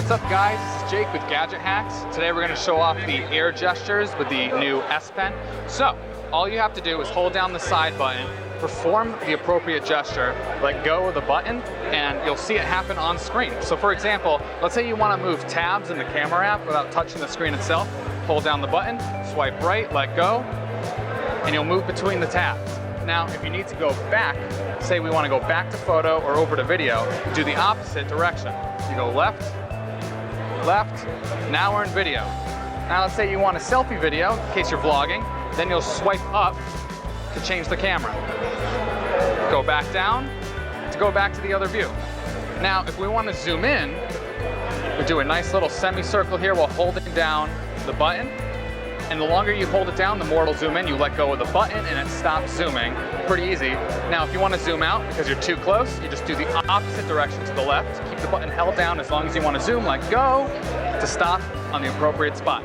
What's up guys, this is Jake with Gadget Hacks. Today we're going to show off the air gestures with the new S Pen. So, all you have to do is hold down the side button, perform the appropriate gesture, let go of the button, and you'll see it happen on screen. So for example, let's say you want to move tabs in the camera app without touching the screen itself. Hold down the button, swipe right, let go, and you'll move between the tabs. Now, if you need to go back, say we want to go back to photo or over to video, do the opposite direction. You go left, left, now we're in video. Now let's say you want a selfie video, in case you're vlogging, then you'll swipe up to change the camera. Go back down to go back to the other view. Now, if we want to zoom in, we do a nice little semicircle here while holding down the button. And the longer you hold it down, the more it'll zoom in. You let go of the button and it stops zooming. Pretty easy. Now, if you want to zoom out because you're too close, you just do the opposite direction to the left. Keep the button held down as long as you want to zoom, let go to stop on the appropriate spot.